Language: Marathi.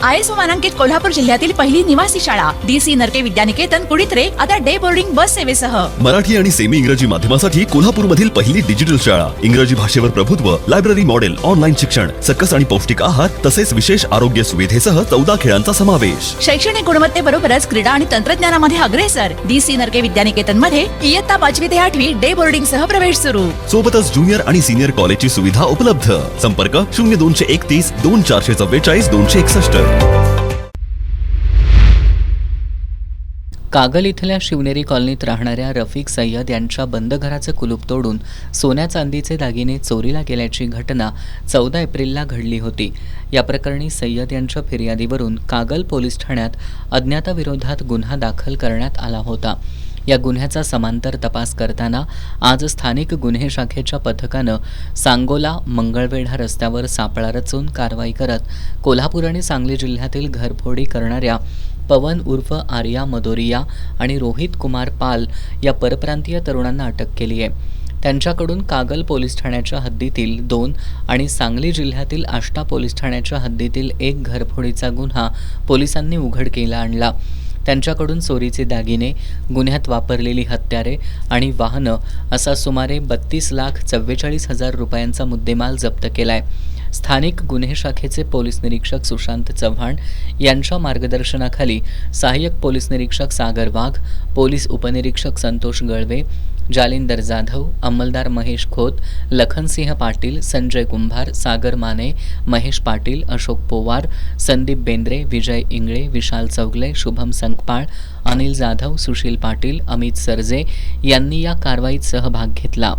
ISO मानांकित कोल्हापूर जिल्ह्यातील पहिली निवासी शाळा DC नरके विद्यानिकेतन कुडीत्रे आता डे बोर्डिंग बस सेवेसह मराठी आणि सेमी इंग्रजी माध्यमासाठी कोल्हापूरमधील पहिली डिजिटल शाळा. इंग्रजी भाषेवर प्रभुत्व, लायब्ररी मॉडेल, ऑनलाईन शिक्षण, सकस आणि पौष्टिक आहार तसेच विशेष आरोग्य सुविधेसह 14 खेळांचा समावेश. शैक्षणिक गुणवत्तेबरोबरच क्रीडा आणि तंत्रज्ञानामध्ये अग्रेसर DC नरके विद्यानिकेतन मध्ये इयत्ता 5वी ते 8वी डे बोर्डिंग सह प्रवेश सुरू. सोबतच ज्युनियर आणि सिनियर कॉलेजची सुविधा उपलब्ध. संपर्क 0231 2444 261. कागल इथल्या शिवनेरी कॉलनीत राहणाऱ्या रफिक सय्यद यांच्या बंद घराचं कुलूप तोडून सोन्या चांदीचे दागिने चोरीला गेल्याची घटना 14 एप्रिलला घडली होती. या प्रकरणी सय्यद यांच्या फिर्यादीवरून कागल पोलीस ठाण्यात अज्ञाताविरोधात गुन्हा दाखल करण्यात आला होता. या गुन्ह्याचा समांतर तपास करताना आज स्थानिक गुन्हे शाखेच्या पथकानं सांगोला मंगळवेढा रस्त्यावर सापळा रचून कारवाई करत कोल्हापूर आणि सांगली जिल्ह्यातील घरफोडी करणाऱ्या पवन उर्फ आर्या मदोरिया आणि रोहित कुमार पाल या परप्रांतीय तरुणांना अटक केली आहे. त्यांच्याकडून कागल पोलीस ठाण्याच्या हद्दीतील 2 आणि सांगली जिल्ह्यातील आष्टा पोलीस ठाण्याच्या हद्दीतील 1 घरफोडीचा गुन्हा पोलिसांनी उघडकीला आणला. त्यांच्याकडून चोरीचे दागिने, गुन्ह्यात वापरलेली हत्यारे आणि वाहनं असा सुमारे 32,44,000 रुपयांचा मुद्देमाल जप्त केलाय. स्थानिक गुन्हे शाखेचे पोलीस निरीक्षक सुशांत चव्हाण यांच्या मार्गदर्शनाखाली सहाय्यक पोलीस निरीक्षक सागर वाघ, पोलीस उपनिरीक्षक संतोष गळवे, जालिंदर जाधव, अंमलदार महेश खोत, लखनसिंह पाटील, संजय कुंभार, सागर माने, महेश पाटील, अशोक पोवार, संदीप बेंद्रे, विजय इंगळे, विशाल चौगले, शुभम संकपाळ, अनिल जाधव, सुशील पाटील, अमित सरजे यांनी या कारवाईत सहभाग घेतला.